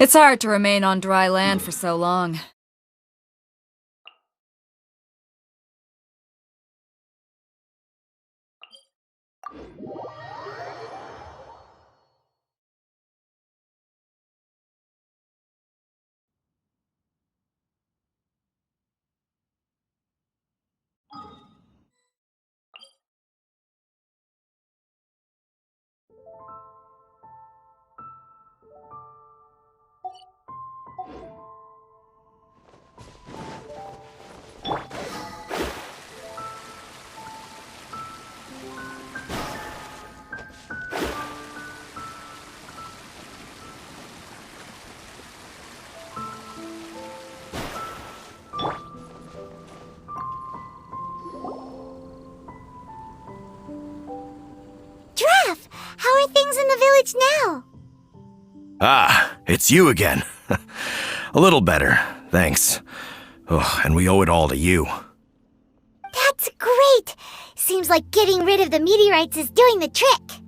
It's hard to remain on dry land for so long. How are things in the village now? Ah, it's you again. A little better, thanks. Oh, and we owe it all to you. That's great! Seems like getting rid of the meteorites is doing the trick.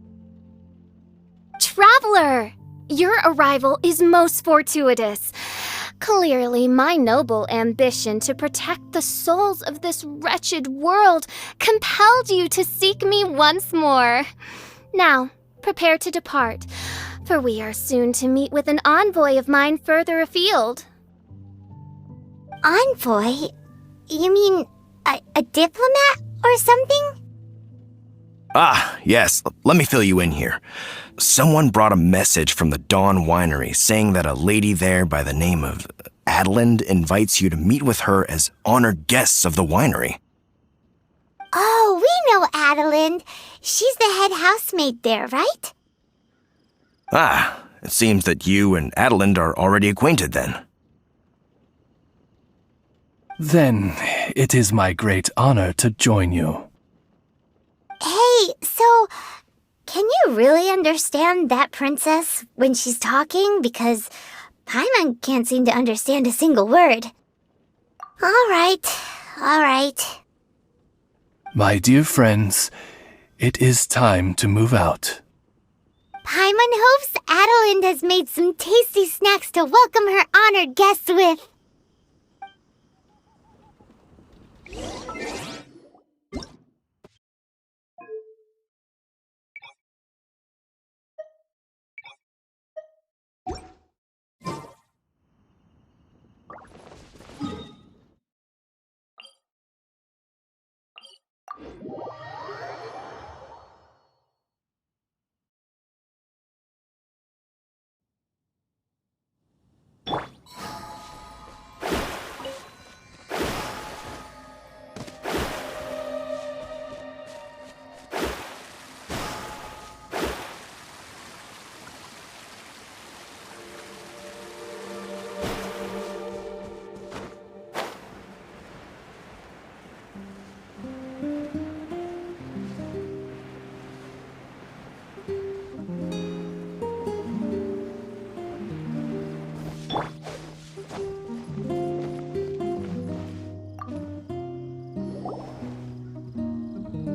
Traveler! Your arrival is most fortuitous. Clearly, my noble ambition to protect the souls of this wretched world compelled you to seek me once more. Now, prepare to depart, for we are soon to meet with an envoy of mine further afield. Envoy? You mean a diplomat or something? Ah, yes, let me fill you in here. Someone brought a message from the Dawn Winery saying that a lady there by the name of Adelind invites you to meet with her as honored guests of the winery. Oh, we know Adelind. She's the head housemaid there, right? Ah, it seems that you and Adelind are already acquainted then. Then it is my great honor to join you. Hey, so, can you really understand that princess when she's talking? Because Paimon can't seem to understand a single word. All right. My dear friends, it is time to move out. Paimon hopes Adelind has made some tasty snacks to welcome her honored guests with.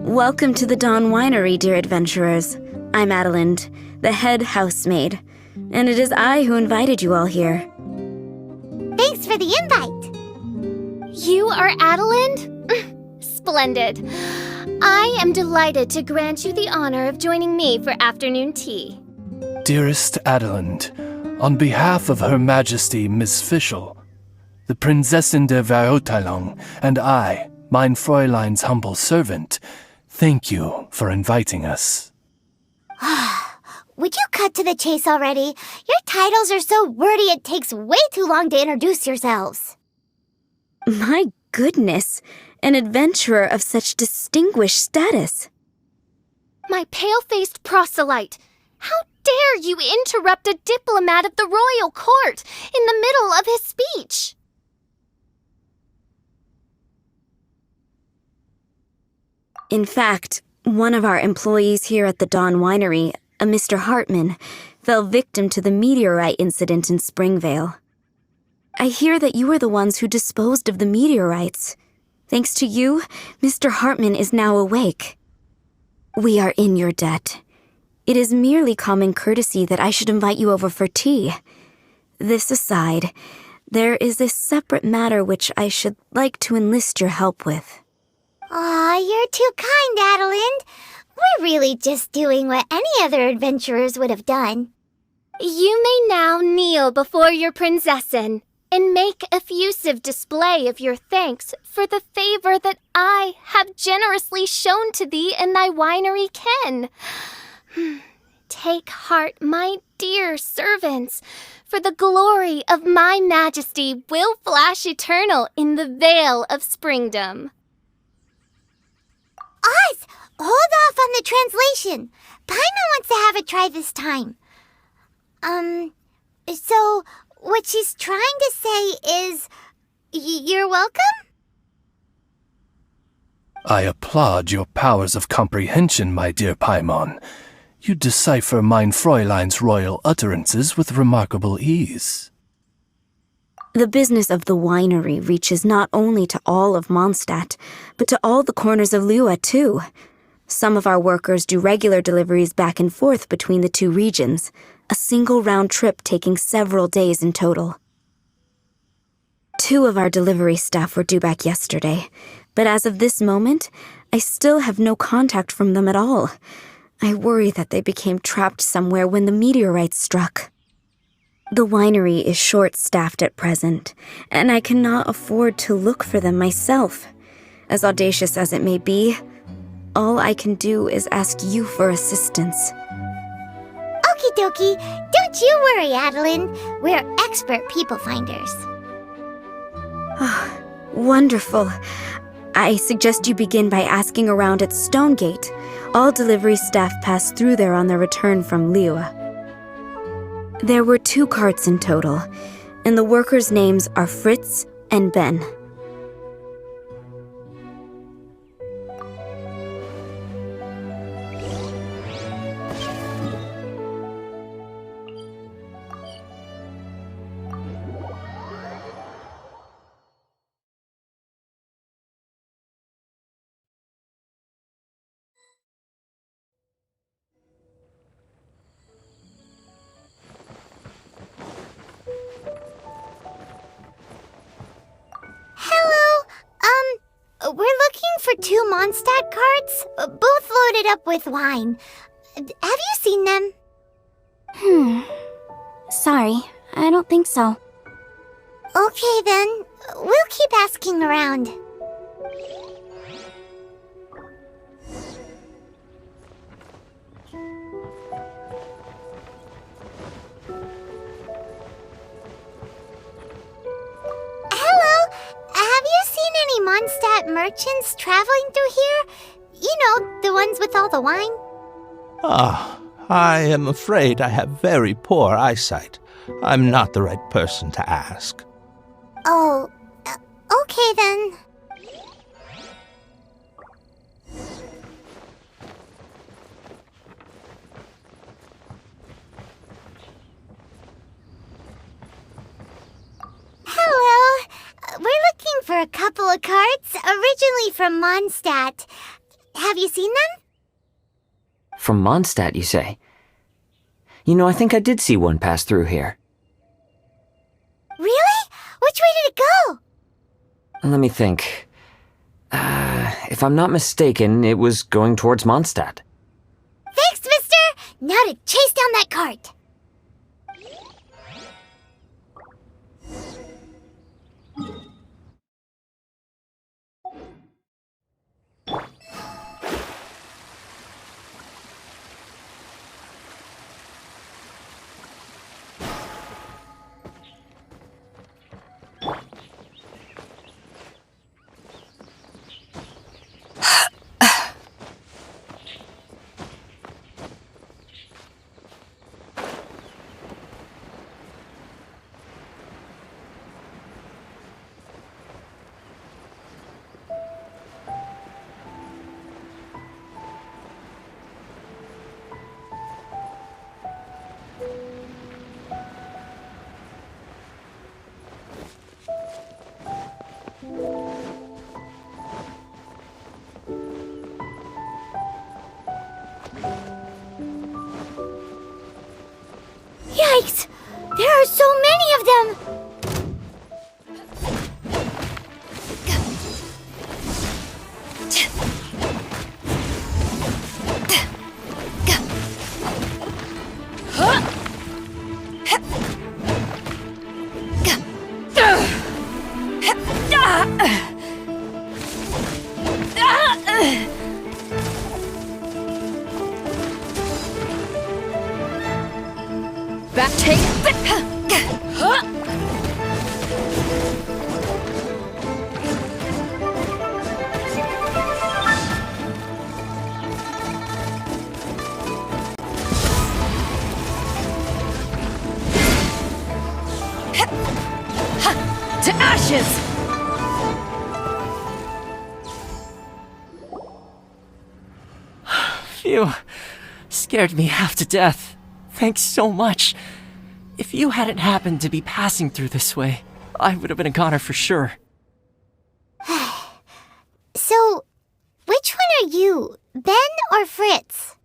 Welcome to the Dawn Winery, dear adventurers. I'm Adelind, the head housemaid, and it is I who invited you all here. Thanks for the invite. You are Adelind? Splendid. I am delighted to grant you the honor of joining me for afternoon tea. Dearest Adelind, on behalf of Her Majesty Miss Fischl, the Prinzessin der Verurteilung, and I, mein Fräulein's humble servant, thank you for inviting us. Would you cut to the chase already? Your titles are so wordy it takes way too long to introduce yourselves. My goodness, an adventurer of such distinguished status. My pale-faced proselyte, how dare you interrupt a diplomat of the royal court in the middle of his speech? In fact, one of our employees here at the Dawn Winery, a Mr. Hartman, fell victim to the meteorite incident in Springvale. I hear that you were the ones who disposed of the meteorites. Thanks to you, Mr. Hartman is now awake. We are in your debt. It is merely common courtesy that I should invite you over for tea. This aside, there is a separate matter which I should like to enlist your help with. Aw, you're too kind, Adelind. We're really just doing what any other adventurers would have done. You may now kneel before your prinzessin and make effusive display of your thanks for the favor that I have generously shown to thee and thy winery kin. Take heart, my dear servants, for the glory of my majesty will flash eternal in the vale of springdom. Oz, hold off on the translation. Paimon wants to have a try this time. So what she's trying to say is, you're welcome? I applaud your powers of comprehension, my dear Paimon. You decipher mein Fräulein's royal utterances with remarkable ease. The business of the winery reaches not only to all of Mondstadt, but to all the corners of Lua, too. Some of our workers do regular deliveries back and forth between the two regions, a single round trip taking several days in total. 2 of our delivery staff were due back yesterday, but as of this moment, I still have no contact from them at all. I worry that they became trapped somewhere when the meteorite struck. The winery is short-staffed at present, and I cannot afford to look for them myself. As audacious as it may be, all I can do is ask you for assistance. Okie dokie, don't you worry, Adelind. We're expert people finders. Wonderful. I suggest you begin by asking around at Stonegate. All delivery staff pass through there on their return from Liyue. There were 2 carts in total, and the workers' names are Fritz and Ben. We're looking for 2 Mondstadt carts, both loaded up with wine. Have you seen them? Sorry, I don't think so. Okay then, we'll keep asking around. Hello, have you seen any Mondstadt merchants traveling through here? You know, the ones with all the wine? I am afraid I have very poor eyesight. I'm not the right person to ask. Oh, okay then. Hello. We're looking for a couple of carts, originally from Mondstadt. Have you seen them? From Mondstadt, you say? You know, I think I did see one pass through here. Really? Which way did it go? Let me think. If I'm not mistaken, it was going towards Mondstadt. Thanks, mister! Now to chase down that cart! Yikes! There are so many of them! Back take. To ashes! Phew. Scared me half to death. Thanks so much. If you hadn't happened to be passing through this way, I would have been a goner for sure. So, which one are you, Ben or Fritz?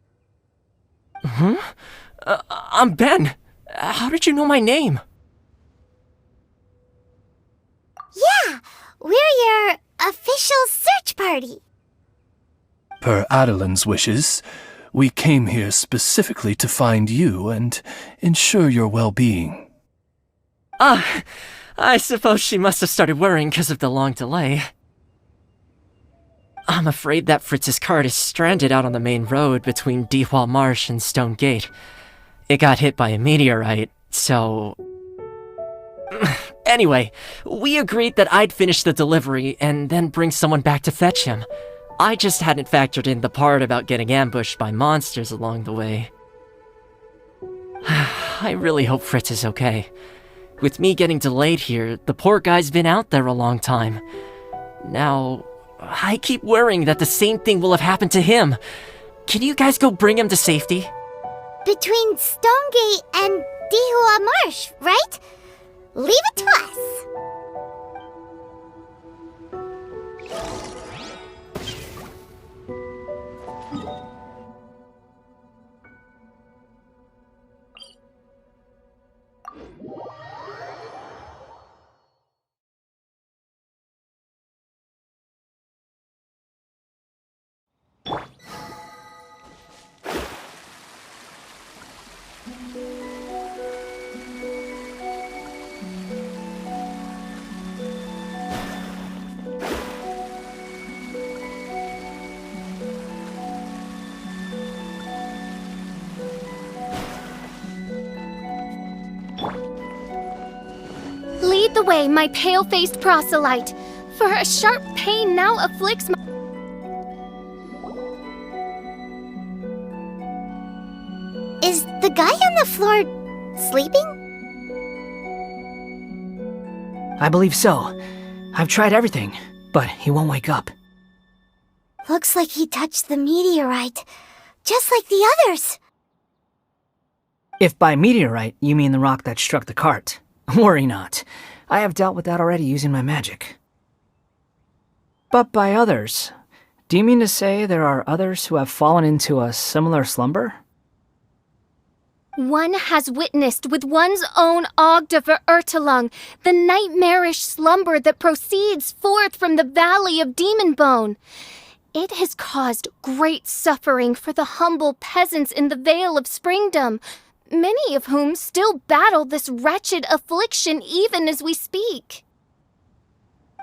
I'm Ben. How did you know my name? Yeah, we're your official search party. Per Adeline's wishes, we came here specifically to find you and ensure your well-being. I suppose she must have started worrying because of the long delay. I'm afraid that Fritz's cart is stranded out on the main road between Dihua Marsh and Stone Gate. It got hit by a meteorite, so... Anyway, we agreed that I'd finish the delivery and then bring someone back to fetch him. I just hadn't factored in the part about getting ambushed by monsters along the way. I really hope Fritz is okay. With me getting delayed here, the poor guy's been out there a long time. Now, I keep worrying that the same thing will have happened to him. Can you guys go bring him to safety? Between Stonegate and Dihua Marsh, right? Leave it to us. Lead the way, my pale-faced proselyte, for a sharp pain now afflicts my... Is the guy on the floor sleeping? I believe so. I've tried everything, but he won't wake up. Looks like he touched the meteorite, just like the others. If by meteorite you mean the rock that struck the cart, worry not. I have dealt with that already using my magic. But by others, do you mean to say there are others who have fallen into a similar slumber? One has witnessed with one's own Ogda Verurtelung the nightmarish slumber that proceeds forth from the Valley of Demon Bone. It has caused great suffering for the humble peasants in the Vale of Springdom, many of whom still battle this wretched affliction even as we speak.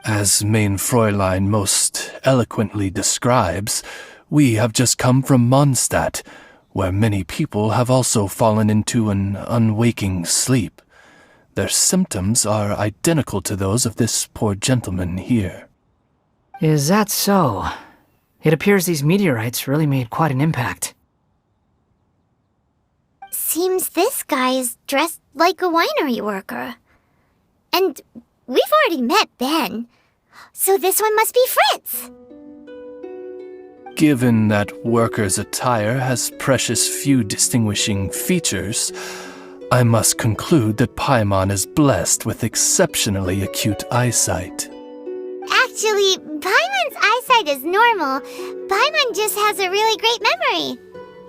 As Mein Fräulein most eloquently describes, we have just come from Mondstadt, where many people have also fallen into an unwaking sleep. Their symptoms are identical to those of this poor gentleman here. Is that so? It appears these meteorites really made quite an impact. Seems this guy is dressed like a winery worker. And we've already met Ben, so this one must be Fritz. Given that worker's attire has precious few distinguishing features, I must conclude that Paimon is blessed with exceptionally acute eyesight. Actually, Paimon's eyesight is normal. Paimon just has a really great memory.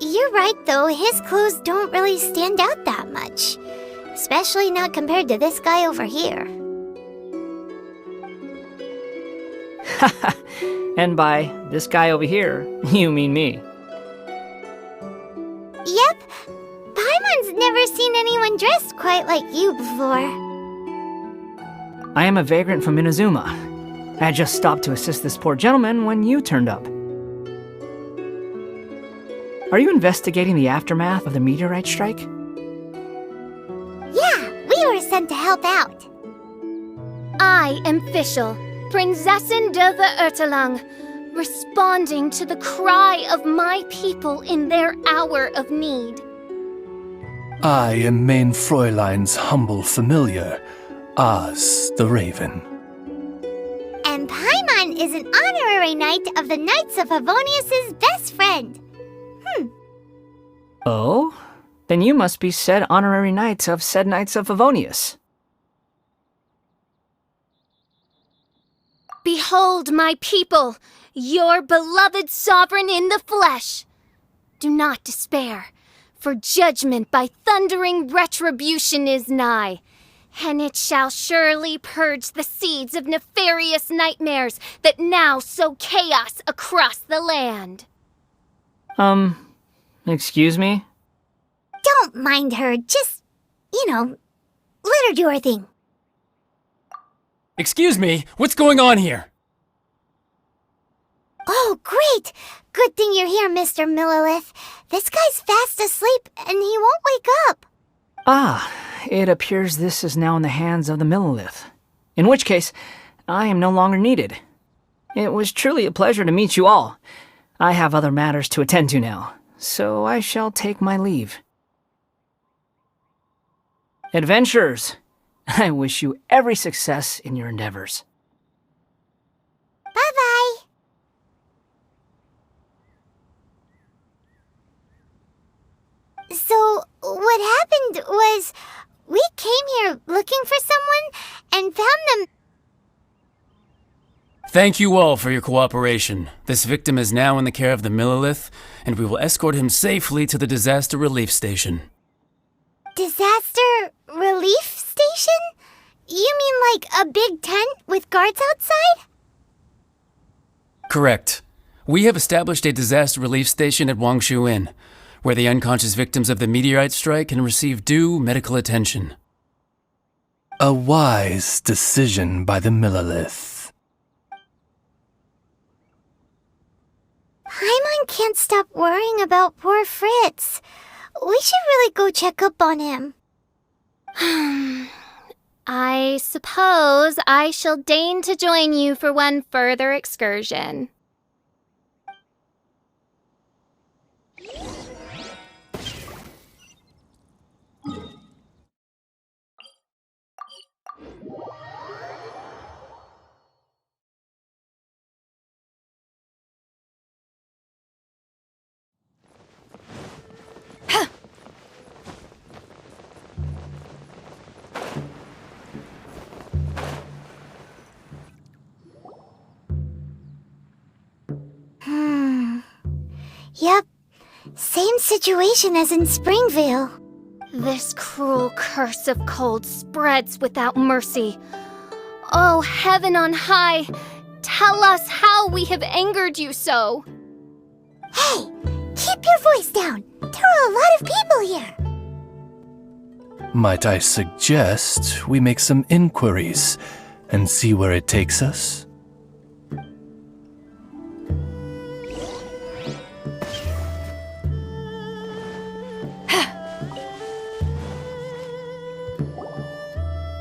You're right, though. His clothes don't really stand out that much. Especially not compared to this guy over here. And by this guy over here, you mean me. Yep. Paimon's never seen anyone dressed quite like you before. I am a vagrant from Inazuma. I had just stopped to assist this poor gentleman when you turned up. Are you investigating the aftermath of the meteorite strike? Yeah, we were sent to help out. I am Fischl, Prinzessin der Verurteilung, responding to the cry of my people in their hour of need. I am Main Fräulein's humble familiar, Oz the Raven. And Paimon is an honorary knight of the Knights of Favonius' best friend. Oh? Then you must be said honorary knight of said Knights of Favonius. Behold my people, your beloved sovereign in the flesh. Do not despair, for judgment by thundering retribution is nigh, and it shall surely purge the seeds of nefarious nightmares that now sow chaos across the land. Excuse me? Don't mind her, just, let her do her thing. Excuse me, what's going on here? Oh, great! Good thing you're here, Mr. Millilith. This guy's fast asleep, and he won't wake up. Ah, it appears this is now in the hands of the Millilith. In which case, I am no longer needed. It was truly a pleasure to meet you all. I have other matters to attend to now, so I shall take my leave. Adventurers, I wish you every success in your endeavors. Bye-bye. So, what happened was, we came here looking for someone and found them. Thank you all for your cooperation. This victim is now in the care of the Millilith, and we will escort him safely to the disaster relief station. Disaster relief station? You mean like a big tent with guards outside? Correct. We have established a disaster relief station at Wangshu Inn, where the unconscious victims of the meteorite strike can receive due medical attention. A wise decision by the Millilith. Paimon can't stop worrying about poor Fritz. We should really go check up on him. I suppose I shall deign to join you for one further excursion. Yep, same situation as in Springvale. This cruel curse of cold spreads without mercy. Oh, heaven on high, tell us how we have angered you so. Hey, keep your voice down. There are a lot of people here. Might I suggest we make some inquiries and see where it takes us?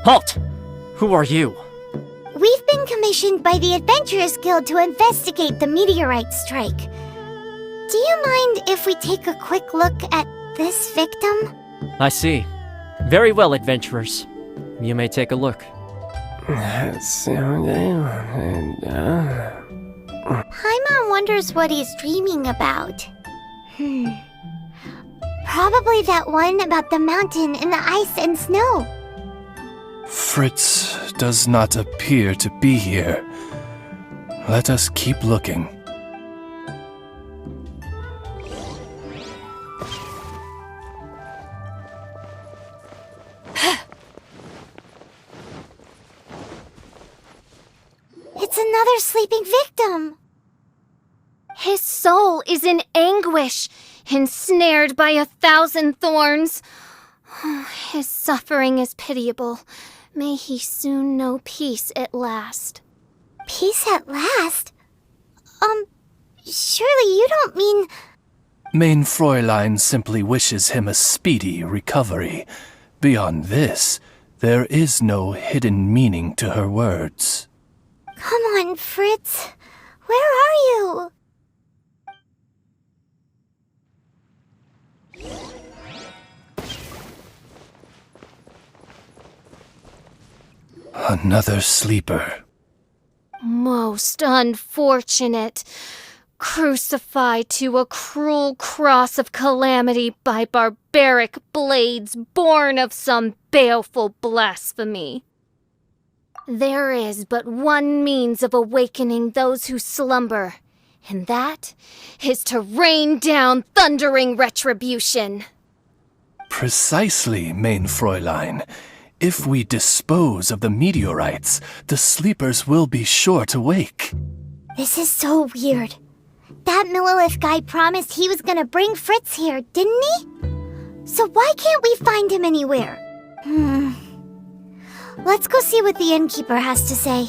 Halt! Who are you? We've been commissioned by the Adventurers Guild to investigate the meteorite strike. Do you mind if we take a quick look at this victim? I see. Very well, adventurers. You may take a look. Paimon wonders what he's dreaming about. Probably that one about the mountain and the ice and snow. Fritz does not appear to be here. Let us keep looking. It's another sleeping victim. His soul is in anguish, ensnared by 1,000 thorns. His suffering is pitiable. May he soon know peace at last. Peace at last? Surely you don't mean... Mein Fräulein simply wishes him a speedy recovery. Beyond this, there is no hidden meaning to her words. Come on, Fritz. Where are you? Another sleeper. Most unfortunate. Crucified to a cruel cross of calamity by barbaric blades born of some baleful blasphemy. There is but one means of awakening those who slumber, and that is to rain down thundering retribution. Precisely, Mein Fräulein. If we dispose of the meteorites, the sleepers will be sure to wake. This is so weird. That Millilith guy promised he was gonna bring Fritz here, didn't he? So why can't we find him anywhere? Let's go see what the innkeeper has to say.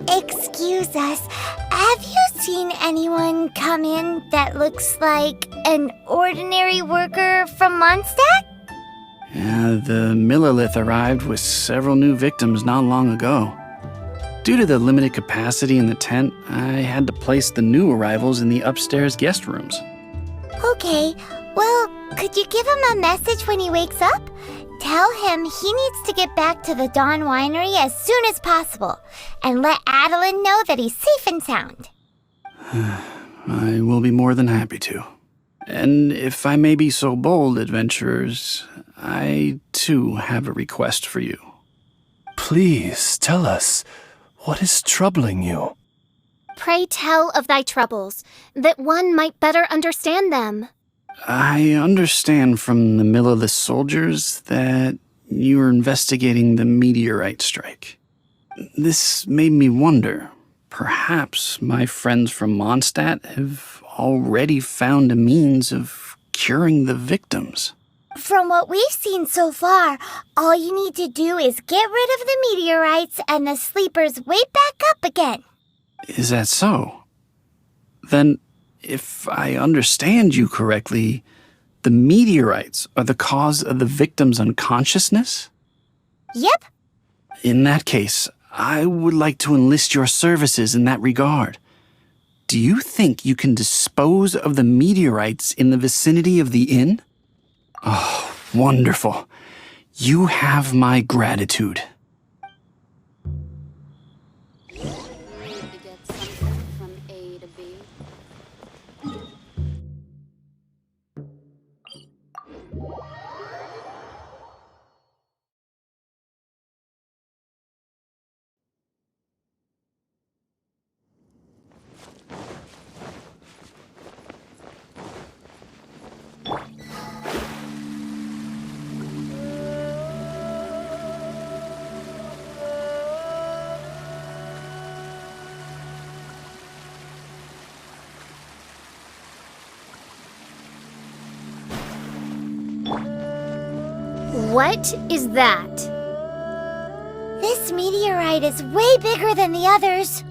Excuse us, have you seen anyone come in that looks like an ordinary worker from Mondstadt? Yeah, the Millilith arrived with several new victims not long ago. Due to the limited capacity in the tent, I had to place the new arrivals in the upstairs guest rooms. Okay, well, could you give him a message when he wakes up? Tell him he needs to get back to the Dawn Winery as soon as possible, and let Adeline know that he's safe and sound. I will be more than happy to. And if I may be so bold, adventurers, I too have a request for you. Please tell us, what is troubling you? Pray tell of thy troubles, that one might better understand them. I understand from the Millilith soldiers that you are investigating the meteorite strike. This made me wonder, perhaps my friends from Mondstadt have already found a means of curing the victims. From what we've seen so far, all you need to do is get rid of the meteorites and the sleepers wake back up again. Is that so? Then, if I understand you correctly, the meteorites are the cause of the victim's unconsciousness? Yep. In that case, I would like to enlist your services in that regard. Do you think you can dispose of the meteorites in the vicinity of the inn? Oh, wonderful. You have my gratitude. What is that? This meteorite is way bigger than the others.